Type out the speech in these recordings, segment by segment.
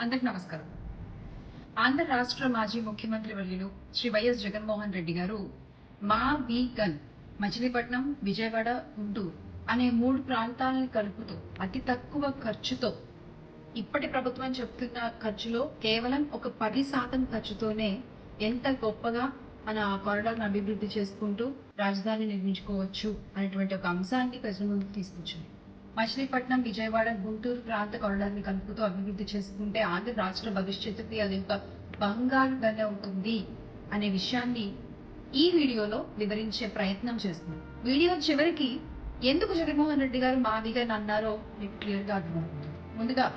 అందరికి నమస్కారం. ఆంధ్ర రాష్ట్ర మాజీ ముఖ్యమంత్రి వర్యులు శ్రీ వైఎస్ జగన్మోహన్ రెడ్డి గారు మా వీగన్ మచిలీపట్నం, విజయవాడ, గుంటూరు అనే 3 ప్రాంతాలను కలుపుతూ అతి తక్కువ ఖర్చుతో, ఇప్పటి ప్రభుత్వం చెప్తున్న ఖర్చులో కేవలం ఒక 10% ఖర్చుతోనే ఎంత గొప్పగా మన కారిడార్ను అభివృద్ధి చేసుకుంటూ రాజధాని నిర్మించుకోవచ్చు అనేటువంటి ఒక అంశాన్ని ప్రజల ముందుకు తీసుకొచ్చింది. మచిలీపట్నం, విజయవాడ, గుంటూరు ప్రాంత కారిడార్ని కలుపుతూ అభివృద్ధి చేసుకుంటే ఆంధ్ర రాష్ట్ర భవిష్యత్తుకి అది ఒక బంగారు గని అవుతుంది అనే విషయాన్ని ఈ వీడియోలో వివరించే ప్రయత్నం చేస్తున్నాం. వీడియో చివరికి ఎందుకు జగన్మోహన్ రెడ్డి గారు మా వీగన్ అన్నారో మీకు క్లియర్గా అర్థమవుతుంది. ముందుగా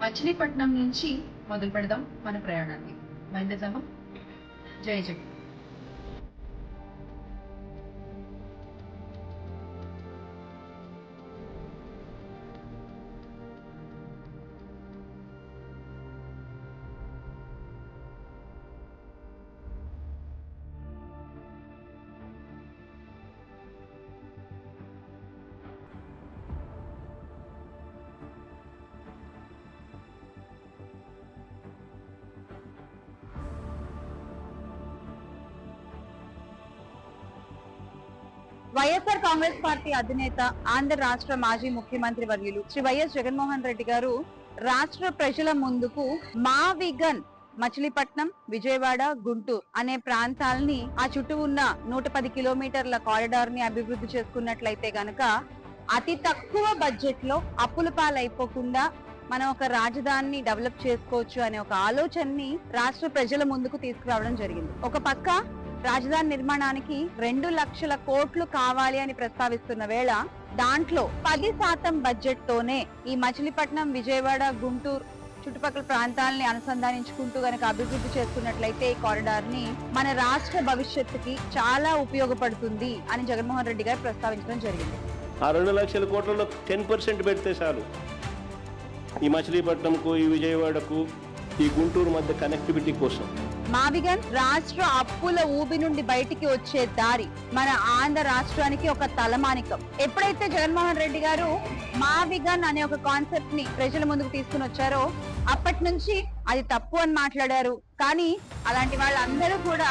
మచిలీపట్నం నుంచి మొదలు పెడదాం మన ప్రయాణాన్ని. బయలుదేరదామా? జై జగన్. వైఎస్ఆర్ కాంగ్రెస్ పార్టీ అధినేత, ఆంధ్ర రాష్ట్ర మాజీ ముఖ్యమంత్రి వర్యులు శ్రీ వైఎస్ జగన్మోహన్ రెడ్డి గారు రాష్ట్ర ప్రజల ముందుకు మా విగన్ మచిలీపట్నం, విజయవాడ, గుంటూరు అనే ప్రాంతాలని, ఆ చుట్టూ ఉన్న 110 కిలోమీటర్ల కారిడార్ ని అభివృద్ధి చేసుకున్నట్లయితే గనక అతి తక్కువ బడ్జెట్ లో అప్పుల పాలైపోకుండా మనం ఒక రాజధానిని డెవలప్ చేసుకోవచ్చు అనే ఒక ఆలోచనని రాష్ట్ర ప్రజల ముందుకు తీసుకురావడం జరిగింది. ఒక పక్క రాజధాని నిర్మాణానికి 2 లక్షల కోట్లు కావాలి అని ప్రస్తావిస్తున్న వేళ దాంట్లో 10% బడ్జెట్ తోనే ఈ మచిలీపట్నం, విజయవాడ, గుంటూరు చుట్టుపక్కల ప్రాంతాలని అనుసంధానించుకుంటూ గనక అభివృద్ధి చేసుకున్నట్లయితే ఈ కారిడార్ ని మన రాష్ట్ర భవిష్యత్తుకి చాలా ఉపయోగపడుతుంది అని జగన్మోహన్ రెడ్డి గారు ప్రస్తావించడం జరిగింది. ఆ 2 లక్షల కోట్లలో 10% పెడితే చాలు ఈ మచిలీపట్నంకు, ఈ విజయవాడకు, ఈ గుంటూరు మధ్య కనెక్టివిటీ కోసం. మావిగన్ రాష్ట్ర అప్పుల ఊబి నుండి బయటికి వచ్చే దారి, మన ఆంధ్ర రాష్ట్రానికి ఒక తలమానికం. ఎప్పుడైతే జగన్మోహన్ రెడ్డి గారు మావిగన్ అనే ఒక కాన్సెప్ట్ ని ప్రజల ముందుకు తీసుకుని వచ్చారో అప్పటి నుంచి అది తప్పు అని మాట్లాడారు. కానీ అలాంటి వాళ్ళందరూ కూడా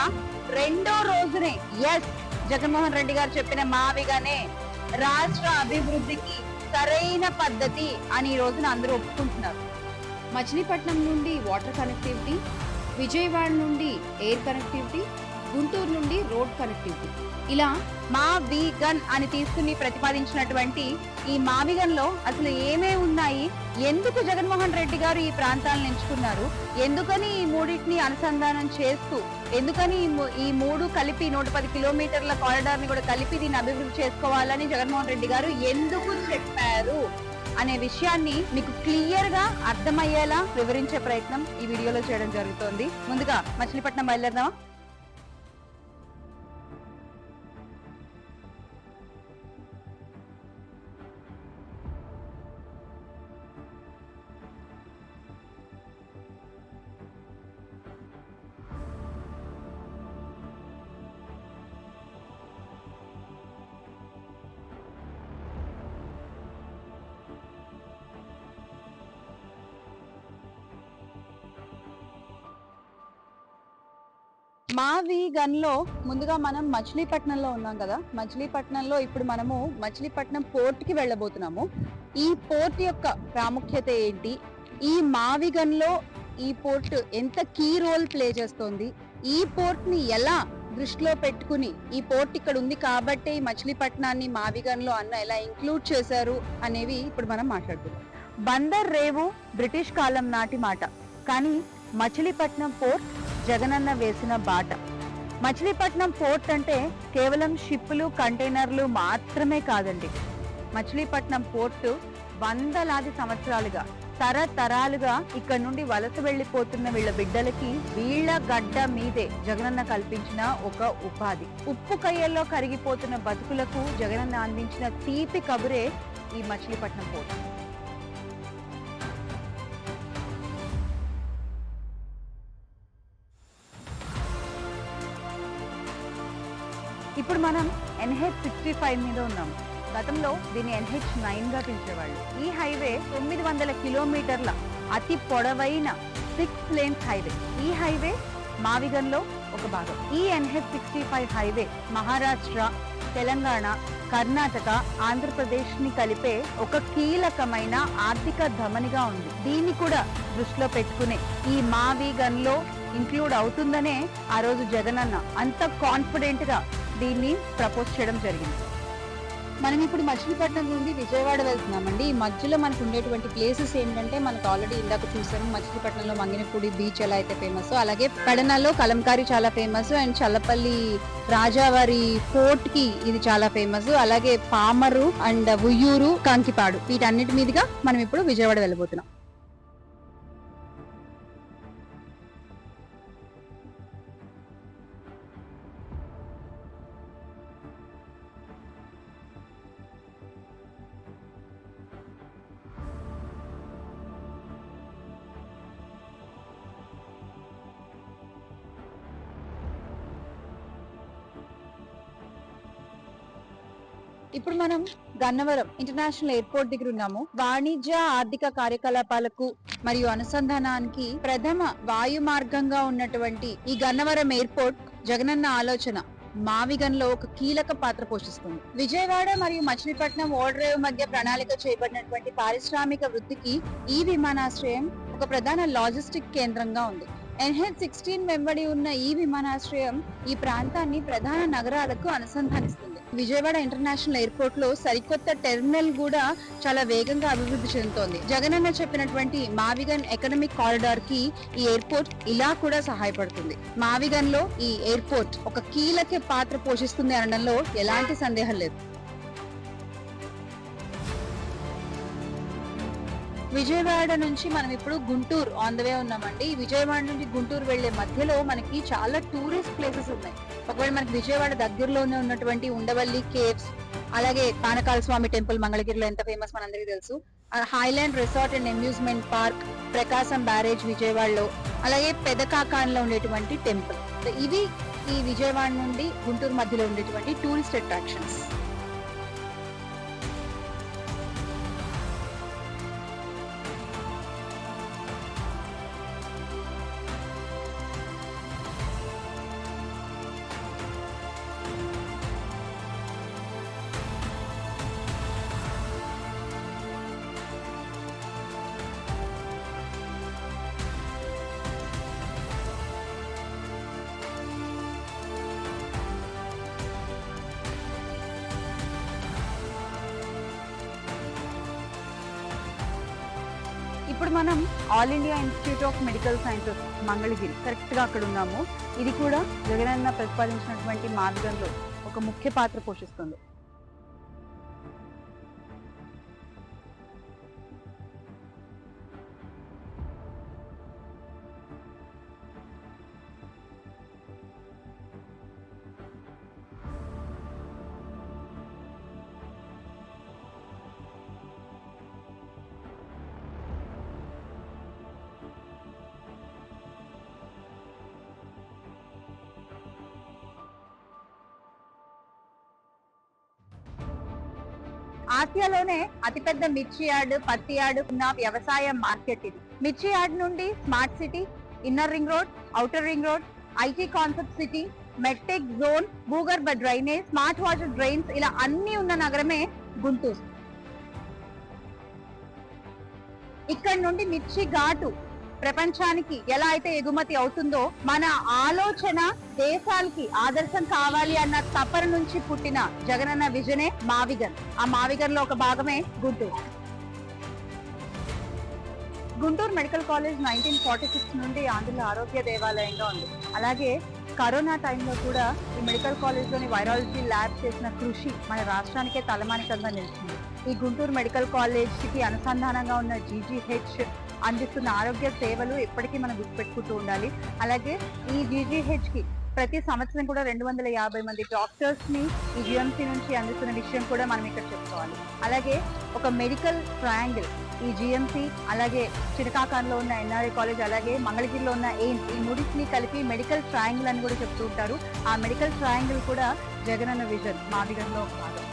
రెండో రోజునే ఎస్, జగన్మోహన్ రెడ్డి గారు చెప్పిన మావిగనే రాష్ట్ర అభివృద్ధికి సరైన పద్ధతి అని ఈ రోజున అందరూ ఒప్పుకుంటున్నారు. మచిలీపట్నం నుండి వాటర్ కనెక్టివిటీ, విజయవాడ నుండి ఎయిర్ కనెక్టివిటీ, గుంటూరు నుండి రోడ్ కనెక్టివిటీ, ఇలా మా వీగన్ అని తీసుకుని ప్రతిపాదించినటువంటి ఈ మావిగన్ లో అసలు ఏమేమి ఉన్నాయి, ఎందుకు జగన్మోహన్ రెడ్డి గారు ఈ ప్రాంతాలను ఎంచుకున్నారు, ఎందుకని ఈ మూడింటిని అనుసంధానం చేస్తూ, ఎందుకని ఈ 3 కలిపి 110 కిలోమీటర్ల కారిడార్ ని కూడా కలిపి దీన్ని అభివృద్ధి చేసుకోవాలని జగన్మోహన్ రెడ్డి గారు ఎందుకు చెప్పారు అనే విషయాన్ని మీకు క్లియర్ గా అర్థమయ్యేలా వివరించే ప్రయత్నం ఈ వీడియోలో చేయడం జరుగుతోంది. ముందుగా మచిలీపట్నం బయలుదేరదామా? మా వీగన్ లో ముందుగా మనం మచిలీపట్నంలో ఉన్నాం కదా. మచిలీపట్నంలో ఇప్పుడు మనము మచిలీపట్నం పోర్ట్ కి వెళ్ళబోతున్నాము. ఈ పోర్ట్ యొక్క ప్రాముఖ్యత ఏంటి, ఈ మావిగన్ లో ఈ పోర్ట్ ఎంత కీ రోల్ ప్లే చేస్తోంది, ఈ పోర్ట్ ని ఎలా దృష్టిలో పెట్టుకుని ఈ పోర్ట్ ఇక్కడ ఉంది కాబట్టి ఈ మచిలీపట్నాన్ని మావిగన్ లో అన్న ఎలా ఇంక్లూడ్ చేశారు అనేవి ఇప్పుడు మనం మాట్లాడుకుందాం. బందర్ రేవు బ్రిటిష్ కాలం నాటి మాట, కానీ మచిలీపట్నం పోర్ట్ జగనన్న వేసిన బాట. మచిలీపట్నం పోర్ట్ అంటే కేవలం షిప్పులు, కంటైనర్లు మాత్రమే కాదండి. మచిలీపట్నం పోర్టు వందలాది సంవత్సరాలుగా, తరతరాలుగా ఇక్కడ నుండి వలస వెళ్లిపోతున్న వీళ్ళ బిడ్డలకి వీళ్ళ గడ్డ మీదే జగనన్న కల్పించిన ఒక ఉపాధి. ఉప్పు కయ్యల్లో కరిగిపోతున్న బతుకులకు జగనన్న అందించిన తీపి కబురే ఈ మచిలీపట్నం పోర్ట్. ఇప్పుడు మనం NH65 మీద ఉన్నాము. గతంలో దీన్ని NH9 గా పిలిచేవాళ్ళు. ఈ హైవే 900 కిలోమీటర్ల అతి పొడవైన 6 lanes హైవే. ఈ హైవే మావిగన్లో ఒక భాగం. ఈ NH65 హైవే మహారాష్ట్ర, తెలంగాణ, కర్ణాటక, ఆంధ్రప్రదేశ్ ని కలిపే ఒక కీలకమైన ఆర్థిక ధమనిగా ఉంది. దీన్ని కూడా దృష్టిలో పెట్టుకునే ఈ మావిగన్ లో ఇంక్లూడ్ అవుతుందనే ఆ రోజు జగనన్న అంత కాన్ఫిడెంట్ గా దీన్ని ప్రపోజ్ చేయడం జరిగింది. మనం ఇప్పుడు మచిలీపట్నం నుండి విజయవాడ వెళ్తున్నామండి. ఈ మధ్యలో మనకు ఉండేటువంటి ప్లేసెస్ ఏంటంటే మనకు ఆల్రెడీ ఇందాక చూసాము మచిలీపట్నంలో మంగినపూడి బీచ్ ఎలా అయితే ఫేమస్, అలాగే పెడనలో కలంకారీ చాలా ఫేమస్, అండ్ చల్లపల్లి రాజావారి ఫోర్ట్ కి ఇది చాలా ఫేమస్, అలాగే పామరు అండ్ ఉయ్యూరు, కంకిపాడు, వీటన్నిటి మీదుగా మనం ఇప్పుడు విజయవాడ వెళ్ళబోతున్నాం. ఇప్పుడు మనం గన్నవరం ఇంటర్నేషనల్ ఎయిర్పోర్ట్ దగ్గర ఉన్నాము. వాణిజ్య ఆర్థిక కార్యకలాపాలకు మరియు అనుసంధానానికి ప్రథమ వాయు మార్గంగా ఉన్నటువంటి ఈ గన్నవరం ఎయిర్పోర్ట్ జగనన్న ఆలోచన మావిగన్ లో ఒక కీలక పాత్ర పోషిస్తుంది. విజయవాడ మరియు మచిలీపట్నం ఓడరేవు మధ్య ప్రణాళిక చేయబడినటువంటి పారిశ్రామిక వృద్ధికి ఈ విమానాశ్రయం ఒక ప్రధాన లాజిస్టిక్ కేంద్రంగా ఉంది. NH16 వెంబడి ఉన్న ఈ విమానాశ్రయం ఈ ప్రాంతాన్ని ప్రధాన నగరాలకు అనుసంధానిస్తుంది. విజయవాడ ఇంటర్నేషనల్ ఎయిర్పోర్ట్ లో సరికొత్త టెర్మినల్ కూడా చాలా వేగంగా అభివృద్ధి చెందుతోంది. జగనన్న చెప్పినటువంటి మావిగన్ ఎకనామిక్ కారిడార్ కి ఈ ఎయిర్పోర్ట్ ఇలా కూడా సహాయపడుతుంది. మావిగన్ లో ఈ ఎయిర్పోర్ట్ ఒక కీలక పాత్ర పోషిస్తుంది అనడంలో ఎలాంటి సందేహం లేదు. విజయవాడ నుంచి మనం ఇప్పుడు గుంటూరు ఆన్ ద వే ఉన్నామండి. విజయవాడ నుంచి గుంటూరు వెళ్లే మధ్యలో మనకి చాలా టూరిస్ట్ ప్లేసెస్ ఉన్నాయి. ఒకవేళ మనకి విజయవాడ దగ్గరలోనే ఉన్నటువంటి ఉండవల్లి కేవ్స్, అలాగే పానకాల స్వామి టెంపుల్ మంగళగిరిలో ఎంత ఫేమస్ మనందరికీ తెలుసు, Highland resort and amusement park, Prakasam barrage విజయవాడలో, అలాగే పెదకాకాన్లో ఉండేటువంటి టెంపుల్. ఇవి ఈ విజయవాడ నుండి గుంటూరు మధ్యలో ఉండేటువంటి టూరిస్ట్ అట్రాక్షన్స్. ఇప్పుడు మనం all India institute of medical sciences Mangalagiri correct గా అక్కడ ఉన్నాము. ఇది కూడా జగనన్న ప్రతిపాదించినటువంటి మార్గంలో ఒక ముఖ్య పాత్ర పోషిస్తుంది. ఆసియాలోనే అతిపెద్ద మిర్చి యార్డ్, పత్తి యార్డ్ ఉన్న వ్యవసాయ మార్కెట్ ఇది. మిర్చి యార్డ్ నుండి smart city, inner ring road, outer ring road, IT concept city, medtech zone, భూగర్భ డ్రైనేజ్, స్మార్ట్ వాటర్ డ్రైన్స్, ఇలా అన్ని ఉన్న నగరమే గుంటూరు. ఇక్కడ నుండి మిర్చి ఘాటు ప్రపంచానికి ఎలా అయితే ఎగుమతి అవుతుందో, మన ఆలోచన దేశాలకి ఆదర్శం కావాలి అన్న తపన నుంచి పుట్టిన జగనన్న విజనే మావిగన్. ఆ మావిగన్ లో ఒక భాగమే గుంటూరు. గుంటూరు మెడికల్ కాలేజ్ 1946 నుండి ఆంధ్రుల ఆరోగ్య దేవాలయంగా ఉంది. అలాగే కరోనా టైంలో కూడా ఈ మెడికల్ కాలేజ్ లోని వైరాలజీ ల్యాబ్ చేసిన కృషి మన రాష్ట్రానికే తలమానికంగా నిలిచింది. ఈ గుంటూరు మెడికల్ కాలేజ్ కి అనుసంధానంగా ఉన్న GGH అందిస్తున్న ఆరోగ్య సేవలు ఎప్పటికీ మనం గుర్తుపెట్టుకుంటూ ఉండాలి. అలాగే ఈ GGH కి ప్రతి సంవత్సరం కూడా 250 మంది డాక్టర్స్ ని ఈ GMC నుంచి అందిస్తున్న విషయం కూడా మనం ఇక్కడ చెప్పుకోవాలి. అలాగే ఒక మెడికల్ ట్రయాంగిల్ ఈ GMC, అలాగే చిరకాకాన్లో ఉన్న NRI కాలేజ్, అలాగే మంగళగిరిలో ఉన్న ఎయిమ్స్, ఈ మూడింటిని కలిపి మెడికల్ ట్రయాంగిల్ అని కూడా చెప్తూ ఉంటారు. ఆ మెడికల్ ట్రయాంగిల్ కూడా జగనన్న విజన్ మావిగన్లో భాగం.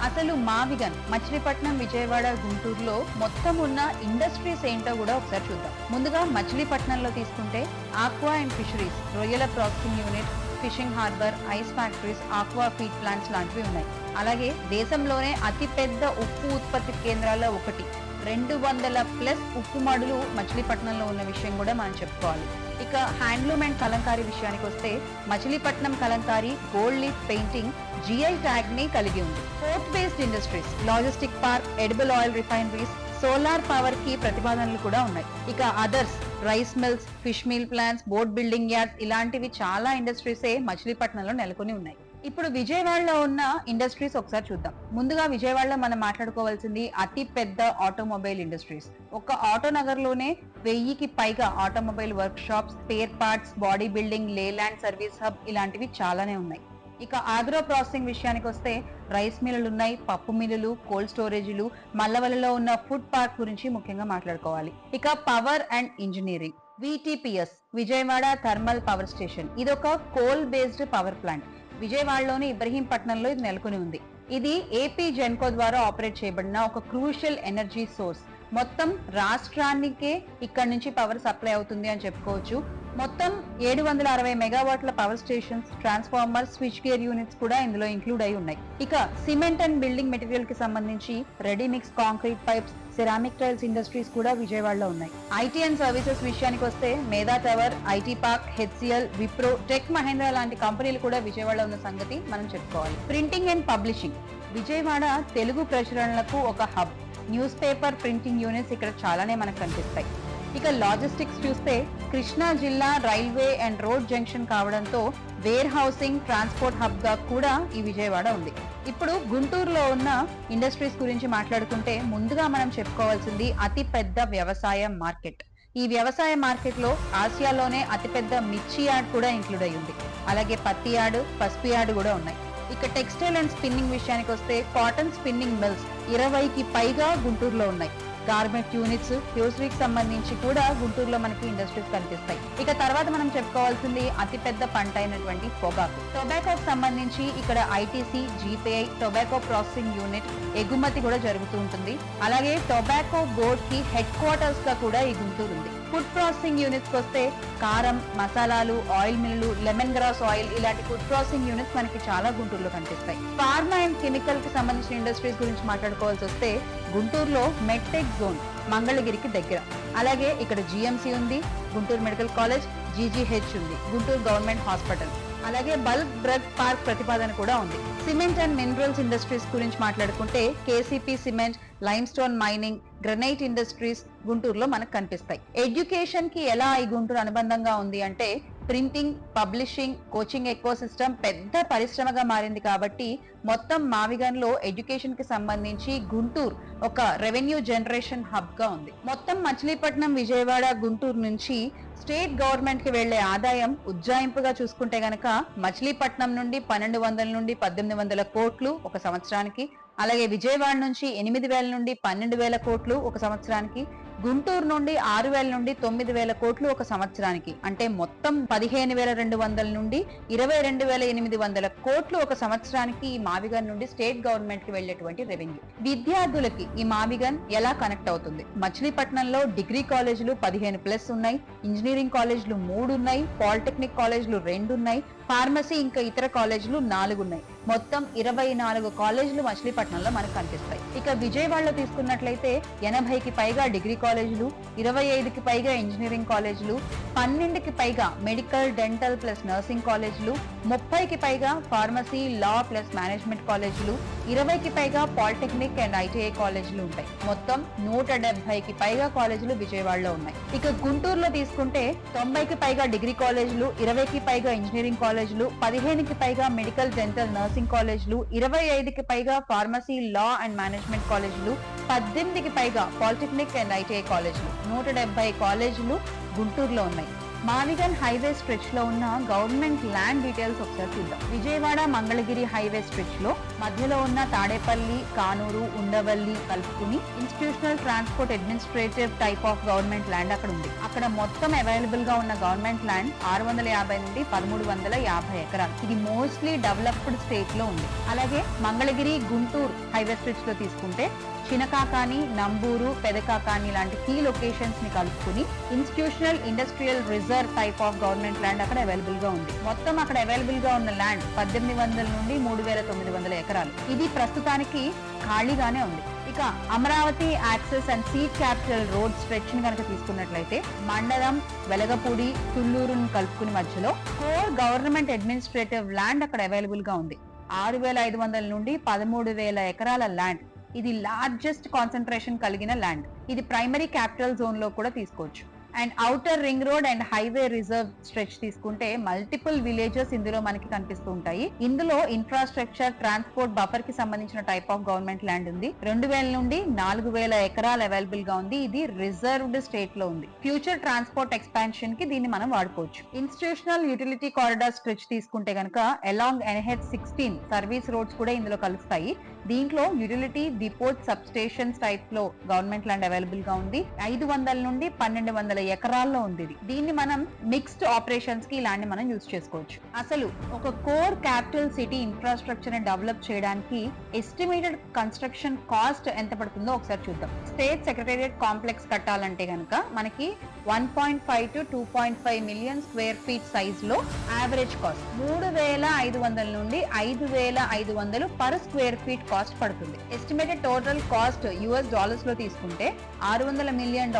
అసలు మావిగన్ మచిలీపట్నం, విజయవాడ, గుంటూరులో మొత్తం ఉన్న ఇండస్ట్రీస్ ఏంటో కూడా ఒకసారి చూద్దాం. ముందుగా మచిలీపట్నంలో తీసుకుంటే ఆక్వా అండ్ ఫిషరీస్, రొయ్యల processing unit, fishing harbour, ice factories, aqua feed plants లాంటివి ఉన్నాయి. అలాగే దేశంలోనే అతిపెద్ద ఉప్పు ఉత్పత్తి కేంద్రాల్లో ఒకటి 200+ ఉప్పు మడులు మచిలీపట్నంలో ఉన్న విషయం కూడా మనం చెప్పుకోవాలి. ఇక హ్యాండ్లూమ్ అండ్ కలంకారీ విషయానికి వస్తే Machilipatnam Kalamkari gold leaf painting GI tag ని కలిగి ఉంది. Port based industries, logistic park, edible oil refineries, solar power కి ప్రతిపాదనలు కూడా ఉన్నాయి. ఇక others rice mills, fish meal plants, boat building yards ఇలాంటివి చాలా ఇండస్ట్రీసే మచిలీపట్నంలో నెలకొని ఉన్నాయి. ఇప్పుడు విజయవాడలో ఉన్న ఇండస్ట్రీస్ ఒకసారి చూద్దాం. ముందుగా విజయవాడలో మనం మాట్లాడుకోవాల్సింది అతి పెద్ద ఆటోమొబైల్ ఇండస్ట్రీస్. ఒక ఆటో నగర్ లోనే 1000కి పైగా automobile workshops, spare parts, body building, Leyland service hub ఇలాంటివి చాలానే ఉన్నాయి. ఇక ఆగ్రో ప్రాసెసింగ్ విషయానికి వస్తే రైస్ మిల్లులు ఉన్నాయి, పప్పు మిల్లులు, కోల్డ్ స్టోరేజీలు, మల్లవలలో ఉన్న ఫుడ్ పార్క్ గురించి ముఖ్యంగా మాట్లాడుకోవాలి. ఇక power and engineering, VTPS Vijayawada thermal power station, ఇదొక కోల్ బేస్డ్ పవర్ ప్లాంట్. విజయవాడలోని ఇబ్రహీంపట్నంలో ఇది నెలకొని ఉంది. ఇది AP జెన్కో ద్వారా ఆపరేట్ చేయబడిన ఒక క్రూషియల్ ఎనర్జీ సోర్స్. మొత్తం రాష్ట్రానికే ఇక్కడ నుంచి పవర్ సప్లై అవుతుంది అని చెప్పుకోవచ్చు. మొత్తం 760 మెగావాట్ల power stations, transformer, switch gear units కూడా ఇందులో ఇంక్లూడ్ అయి ఉన్నాయి. ఇక సిమెంట్ అండ్ బిల్డింగ్ మెటీరియల్ కి సంబంధించి ready mix concrete pipes, ceramic tiles industries కూడా విజయవాడలో ఉన్నాయి. IT అండ్ సర్వీసెస్ విషయానికి వస్తే Medha tower, IT park, HCL, Wipro, tech Mahindra లాంటి కంపెనీలు కూడా విజయవాడలో ఉన్న సంగతి మనం చెప్పుకోవాలి. Printing and publishing, Vijayawada Telugu ప్రచురణలకు ఒక hub. Newspaper printing units ఇక్కడ చాలానే మనకు కనిపిస్తాయి. ఇక లాజిస్టిక్స్ చూస్తే కృష్ణా జిల్లా రైల్వే అండ్ రోడ్ జంక్షన్ కావడంతో వేర్ హౌసింగ్, ట్రాన్స్పోర్ట్ హబ్ గా కూడా ఈ విజయవాడ ఉంది. ఇప్పుడు గుంటూరులో ఉన్న ఇండస్ట్రీస్ గురించి మాట్లాడుకుంటే ముందుగా మనం చెప్పుకోవాల్సింది అతి పెద్ద వ్యవసాయ మార్కెట్. ఈ వ్యవసాయ మార్కెట్ లో ఆసియాలోనే అతిపెద్ద మిర్చి యార్డ్ కూడా ఇంక్లూడ్ అయి ఉంది. అలాగే పత్తి యార్డ్, పసుపు యార్డ్ కూడా ఉన్నాయి. ఇక టెక్స్టైల్ అండ్ స్పిన్నింగ్ విషయానికి వస్తే కాటన్ స్పిన్నింగ్ మిల్స్ 20కి పైగా గుంటూరులో ఉన్నాయి. గార్మెంట్ యూనిట్స్, ఫ్యూజరీకి సంబంధించి కూడా గుంటూరులో మనకి ఇండస్ట్రీస్ కనిపిస్తాయి. ఇక తర్వాత మనం చెప్పుకోవాల్సింది అతిపెద్ద పంట అయినటువంటి పొగాకు. టొబాకోకి సంబంధించి ఇక్కడ ITC, GPI tobacco processing unit ఎగుమతి కూడా జరుగుతూ ఉంటుంది. అలాగే టొబాకో బోర్డ్ కి హెడ్ క్వార్టర్స్ గా కూడా ఈ గుంటూరు ఉంది. ఫుడ్ ప్రాసెసింగ్ యూనిట్స్ వస్తే కారం, మసాలాలు, ఆయిల్ మిల్లులు, లెమన్ గ్రాస్ ఆయిల్ ఇలాంటి ఫుడ్ ప్రాసెసింగ్ యూనిట్స్ మనకి చాలా గుంటూరులో కనిపిస్తాయి. ఫార్మా అండ్ కెమికల్ కి సంబంధించిన ఇండస్ట్రీస్ గురించి మాట్లాడుకోవాల్సి వస్తే గుంటూరులో మెడ్టెక్ జోన్ మంగళగిరికి దగ్గర. అలాగే ఇక్కడ GMC ఉంది, గుంటూరు మెడికల్ కాలేజ్, GGH ఉంది, గుంటూరు గవర్నమెంట్ హాస్పిటల్. అలాగే బల్క్ డ్రగ్ పార్క్ ప్రతిపాదన కూడా ఉంది. సిమెంట్ అండ్ మినరల్స్ ఇండస్ట్రీస్ గురించి మాట్లాడుకుంటే KCP cement, lime stone mining, granite industries గుంటూరులో మనకు కనిపిస్తాయి. ఎడ్యుకేషన్ కి ఎలా ఈ గుంటూరు అనుబంధంగా ఉంది అంటే printing, publishing, coaching eco system పెద్ద పరిశ్రమగా మారింది కాబట్టి మొత్తం మావిగన్ లో ఎడ్యుకేషన్ కి సంబంధించి గుంటూరు ఒక రెవెన్యూ జనరేషన్ హబ్ గా ఉంది. మొత్తం మచిలీపట్నం, విజయవాడ, గుంటూరు నుంచి స్టేట్ గవర్నమెంట్ కి వెళ్లే ఆదాయం ఉజ్జాయింపుగా చూసుకుంటే గనక మచిలీపట్నం నుండి 1200 నుండి 1800 కోట్లు ఒక సంవత్సరానికి, అలాగే విజయవాడ నుంచి 8000 నుండి 12000 కోట్లు ఒక సంవత్సరానికి, గుంటూరు నుండి 6000 నుండి 9000 కోట్లు ఒక సంవత్సరానికి, అంటే మొత్తం 15200 నుండి 22800 కోట్లు ఒక సంవత్సరానికి ఈ మావిగన్ నుండి స్టేట్ గవర్నమెంట్ కి వెళ్లేటువంటి రెవెన్యూ. విద్యార్థులకి ఈ మావిగన్ ఎలా కనెక్ట్ అవుతుంది? మచిలీపట్నంలో డిగ్రీ కాలేజీలు 15+ ఉన్నాయి, ఇంజనీరింగ్ కాలేజీలు 3 ఉన్నాయి, పాలిటెక్నిక్ కాలేజీలు 2 ఉన్నాయి, ఫార్మసీ ఇంకా ఇతర కాలేజీలు 4 ఉన్నాయి. మొత్తం 24 కాలేజీలు మచిలీపట్నంలో మనకు కనిపిస్తాయి. ఇక విజయవాడలో తీసుకున్నట్లయితే 80కి పైగా డిగ్రీ కాలేజీలు, 25కి పైగా ఇంజనీరింగ్ కాలేజీలు, 12కి పైగా మెడికల్, డెంటల్ ప్లస్ నర్సింగ్ కాలేజీలు, 30కి పైగా ఫార్మసీ, లా ప్లస్ మేనేజ్మెంట్ కాలేజీలు, 20కి పైగా పాలిటెక్నిక్ అండ్ ITI కాలేజీలు ఉంటాయి. మొత్తం 170కి పైగా కాలేజీలు విజయవాడలో ఉన్నాయి. ఇక గుంటూరులో తీసుకుంటే 90కి పైగా డిగ్రీ కాలేజీలు, 20కి పైగా ఇంజనీరింగ్ కాలేజీలు, 15కి పైగా మెడికల్, డెంటల్, నర్సింగ్ కాలేజీలు, 25కి పైగా ఫార్మసీ, లా అండ్ మేనేజ్మెంట్ కాలేజీలు, 18కి పైగా పాలిటెక్నిక్ అండ్ ITI కాలేజీలు, 170 కాలేజీలు గుంటూరులో ఉన్నాయి. మావిగన్ హైవే స్ట్రెచ్ లో ఉన్న గవర్నమెంట్ ల్యాండ్ డీటెయిల్స్ ఒకసారి చూద్దాం. విజయవాడ మంగళగిరి హైవే స్ట్రెచ్ లో మధ్యలో ఉన్న తాడేపల్లి, కానూరు, ఉండవల్లి కలుపుకుని institutional transport administrative type of government land అక్కడ ఉంది. అక్కడ మొత్తం అవైలబుల్ గా ఉన్న గవర్నమెంట్ ల్యాండ్ 650 నుండి 1350 ఎకరాలు. ఇది మోస్ట్లీ డెవలప్డ్ స్టేట్ లో ఉంది. అలాగే మంగళగిరి గుంటూరు హైవే స్ట్రెచ్ లో తీసుకుంటే చినకాకాని, నంబూరు, పెదకాకాని లాంటి కీ లొకేషన్స్ ని కలుపుకుని institutional industrial reserve type of government land అక్కడ అవైలబుల్ గా ఉంది. మొత్తం అక్కడ అవైలబుల్ గా ఉన్న ల్యాండ్ 1800 నుండి 3900 ఎకరాలు. ఇది ప్రస్తుతానికి ఖాళీగానే ఉంది. ఇక Amaravati access and seed capital road stretch ని కనుక తీసుకున్నట్లయితే మండలం, వెలగపూడి, తుళ్లూరును కలుపుకుని మధ్యలో కోర్ గవర్నమెంట్ అడ్మినిస్ట్రేటివ్ ల్యాండ్ అక్కడ అవైలబుల్ గా ఉంది. 6500 నుండి 13000 ఎకరాల ల్యాండ్. ఇది లార్జెస్ట్ కాన్సన్ట్రేషన్ కలిగిన ల్యాండ్. ఇది ప్రైమరీ క్యాపిటల్ జోన్ లో కూడా తీసుకోవచ్చు. And outer ring road and highway reserve stretch తీసుకుంటే మల్టిపుల్ విలేజెస్ ఇందులో మనకి కనిపిస్తూ ఉంటాయి. ఇందులో ఇన్ఫ్రాస్ట్రక్చర్, ట్రాన్స్పోర్ట్ బఫర్ కి సంబంధించిన టైప్ ఆఫ్ గవర్నమెంట్ ల్యాండ్ ఉంది. 2000 నుండి 4000 ఎకరాలు అవైలబుల్ గా ఉంది. ఇది రిజర్వ్డ్ స్టేట్ లో ఉంది. ఫ్యూచర్ ట్రాన్స్పోర్ట్ ఎక్స్పాన్షన్ కి దీన్ని మనం వాడుకోవచ్చు. ఇన్స్టిట్యూషనల్ యూటిలిటీ కారిడార్ స్ట్రెచ్ తీసుకుంటే కనుక అలాంగ్ NH16 సర్వీస్ రోడ్స్ కూడా ఇందులో కలుస్తాయి. దీంట్లో utility, depot, sub stations type లో గవర్నమెంట్ ల్యాండ్ అవైలబుల్ గా ఉంది. 500 నుండి 1200 ఎకరాల్లో ఉంది. దీన్ని మనం మిక్స్డ్ ఆపరేషన్స్ కి ఈ ల్యాండ్ మనం యూజ్ చేసుకోవచ్చు. అసలు ఒక కోర్ క్యాపిటల్ సిటీ ఇన్ఫ్రాస్ట్రక్చర్ ని డెవలప్ చేయడానికి ఎస్టిమేటెడ్ కన్స్ట్రక్షన్ కాస్ట్ ఎంత పడుతుందో ఒకసారి చూద్దాం. స్టేట్ సెక్రటేరియట్ కాంప్లెక్స్ కట్టాలంటే కనుక మనకి 1.5 to 2.5 million square feet size లో యావరేజ్ కాస్ట్ 3500 నుండి 5500 పర్ స్క్వేర్ ఫీట్ కాస్ట్ పడుతుంది. ఎస్టిమేటెడ్ టోటల్ కాస్ట్ US లో తీసుకుంటే $600 మిలియన్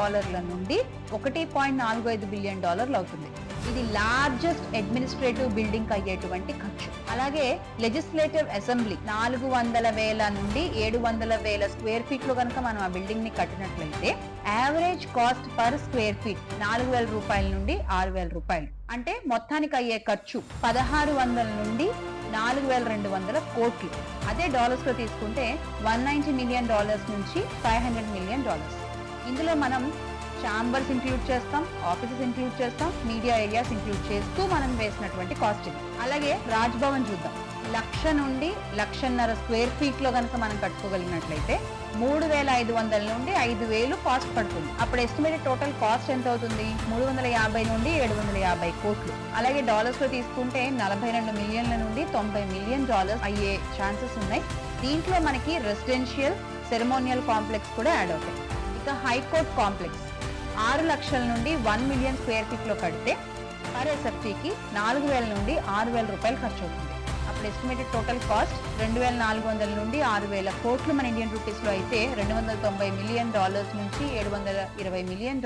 నుండి $1.45 బిలియన్ అవుతుంది. ఇది లార్జెస్ట్ అడ్మినిస్ట్రేటివ్ బిల్డింగ్ అయ్యేటువంటి ఖర్చు. అలాగే లెజిస్లేటివ్ అసెంబ్లీ 400,000 నుండి 700,000 స్క్వేర్ ఫీట్ లో కనుక మనం ఆ బిల్డింగ్ ని కట్టినట్లయితే average cost per square feet 4,000 రూపాయల నుండి 6,000 రూపాయలు. అంటే మొత్తానికి అయ్యే ఖర్చు 1,600 నుండి 4,200 కోట్లు. అదే డాలర్స్ లో తీసుకుంటే $190 మిలియన్ నుంచి $500 మిలియన్. ఇందులో మనం ఛాంబర్స్ ఇంక్లూడ్ చేస్తాం, ఆఫీసెస్ ఇంక్లూడ్ చేస్తాం, మీడియా ఏరియాస్ ఇంక్లూడ్ చేస్తూ మనం వేసినటువంటి కాస్ట్ ఇది. అలాగే రాజ్ భవన్ చూద్దాం. 1,00,000 నుండి 1,50,000 స్క్వేర్ ఫీట్ లో కనుక మనం కట్టుకోగలిగినట్లయితే 3,500 నుండి 5,000 కాస్ట్ పడుతుంది. అప్పుడు ఎస్టిమేటెడ్ టోటల్ కాస్ట్ ఎంత అవుతుంది? 350 నుండి 750 కోట్లు. అలాగే డాలర్స్ లో తీసుకుంటే 42 మిలియన్ల నుండి $90 మిలియన్ అయ్యే ఛాన్సెస్ ఉన్నాయి. దీంట్లో మనకి రెసిడెన్షియల్, సెరమోనియల్ కాంప్లెక్స్ కూడా యాడ్ అవుతాయి. ఇక హైకోర్ట్ కాంప్లెక్స్ 6 లక్షల నుండి 1 మిలియన్ స్క్వేర్ ఫీట్ లో కడితే పర్ ఎస్ఎఫ్టీకి 4,000 నుండి 6,000 రూపాయలు ఖర్చు అవుతుంది. అప్పుడు ఎస్టిమేటెడ్ టోటల్ కాస్ట్ 2,400 నుండి 6,000 కోట్లు మన ఇండియన్ రూపీస్ లో అయితే $290 మిలియన్ నుంచి $720 మిలియన్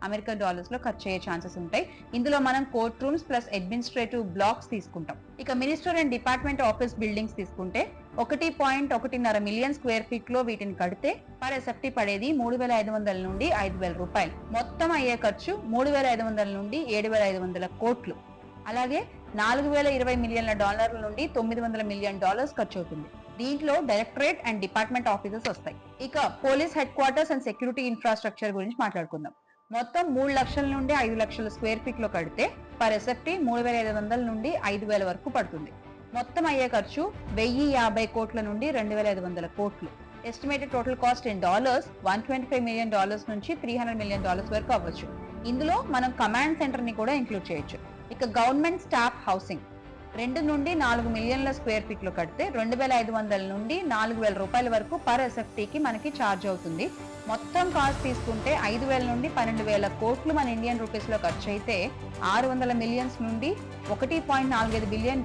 అమెరికన్ డాలర్స్ లో ఖర్చు అయ్యే ఛాన్సెస్ ఉంటాయి. ఇందులో మనం court rooms plus administrative blocks తీసుకుంటాం. ఇక minister and department office buildings తీసుకుంటే 1.1 మిలియన్ స్క్వేర్ ఫీట్ లో వీటిని కడితే పర్ ఎస్ఎఫ్టీ పడేది 3,500 నుండి 5,000 రూపాయలు. మొత్తం అయ్యే ఖర్చు 3,500 నుండి 7,500 కోట్లు. అలాగే $4,020 మిలియన్ల నుండి $900 మిలియన్ ఖర్చు అవుతుంది. దీంట్లో డైరెక్టరేట్ అండ్ డిపార్ట్మెంట్ ఆఫీసెస్ వస్తాయి. ఇక police head quarters and security infrastructure గురించి మాట్లాడుకుందాం. మొత్తం 3 లక్షల నుండి 5 లక్షల స్క్వేర్ ఫీట్ లో కడితే పర్ ఎస్ఎఫ్టీ 3,500 నుండి 5,000 వరకు పడుతుంది. మొత్తం అయ్యే ఖర్చు 1,050 కోట్ల నుండి 2,500 కోట్లు. Estimated total cost in dollars $125 million నుంచి $300 మిలియన్ వరకు అవ్వచ్చు. ఇందులో మనం కమాండ్ సెంటర్ ని కూడా ఇంక్లూడ్ చేయొచ్చు. ఇక గవర్నమెంట్ స్టాఫ్ హౌసింగ్ 2 నుండి 4 మిలియన్ల స్క్వేర్ ఫీట్ లో కడితే 2,500 నుండి 4,000 రూపాయల వరకు పర్ ఎస్ఎఫ్టీకి మనకి ఛార్జ్ అవుతుంది. మొత్తం కాస్ట్ తీసుకుంటే 5,000 నుండి 12,000 కోట్లు మన ఇండియన్ రూపీస్ లో ఖర్చు అయితే 600 మిలియన్స్ నుండి $1.45 బిలియన్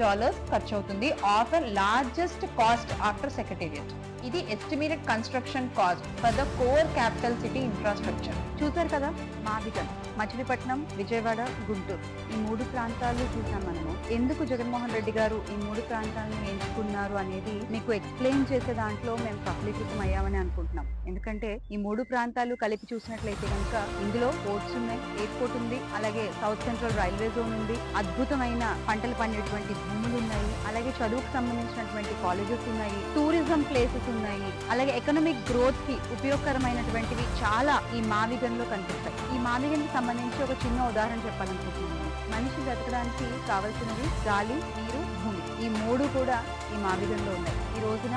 ఖర్చు అవుతుంది. Offer largest cost after secretariat. ఇది estimated construction cost for the core capital city infrastructure. చూసారు కదా, మావిగన్, మచిలీపట్నం, విజయవాడ, గుంటూరు ఈ 3 ప్రాంతాలు చూసాం మనము. ఎందుకు జగన్మోహన్ రెడ్డి గారు ఈ 3 ప్రాంతాలను ఎంచుకున్నారు అనేది మీకు ఎక్స్ప్లెయిన్ చేసే దాంట్లో మేము సఫలీకృతం అయ్యామని అనుకుంటున్నాం. ఎందుకంటే ఈ 3 ప్రాంతాలు కలిపి చూసినట్లయితే కనుక ఇందులో పోర్ట్స్ ఉన్నాయి, ఎయిర్పోర్ట్ ఉంది, అలాగే సౌత్ సెంట్రల్ రైల్వే జోన్ ఉంది, అద్భుతమైన పంటలు పండేటువంటి భూములు ఉన్నాయి, అలాగే చదువుకు సంబంధించినటువంటి కాలేజెస్ ఉన్నాయి, టూరిజం ప్లేసెస్ ఉన్నాయి. అలాగే ఎకనామిక్ గ్రోత్ కి ఉపయోగకరమైనటువంటివి చాలా ఈ మావిగన్ లో కనిపిస్తాయి. ఈ మావిగన్ కి సంబంధించి ఒక చిన్న ఉదాహరణ చెప్పాలనుకుంటున్నాను. మనిషి బ్రతకడానికి కావలసినవి గాలి, నీరు, భూమి. ఈ మూడు కూడా ఈ మావిగన్ లో ఉన్నాయి. ఈ రోజున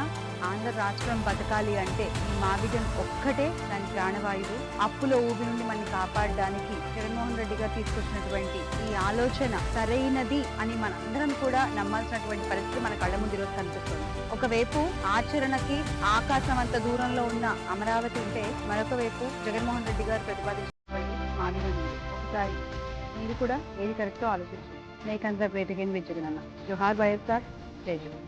ఆంధ్ర రాష్ట్రం బతకాలి అంటే ఈ మావిగన్ ఒక్కటే దాని ప్రాణవాయువు. అప్పుల ఊబి నుండి మనని కాపాడడానికి జగన్మోహన్ రెడ్డి గారు తీసుకొచ్చినటువంటి ఈ ఆలోచన సరైనది అని మనందరం కూడా నమ్మాల్సినటువంటి పరిస్థితి మన కళ్ళ ముందు ఈరోజు కనిపిస్తుంది. ఒకవైపు ఆచరణకి ఆకాశం అంత దూరంలో ఉన్న అమరావతి ఉంటే, మరొక వైపు జగన్మోహన్ రెడ్డి గారు ప్రతిపాదించినటువంటి మావిగన్ ఉంది. ఒకసారి మీరు కూడా ఏది కరెక్టో ఆలోచించండి. Make answer great again with Jagananna. జోహార్ వైఎస్ఆర్, జై జగన్.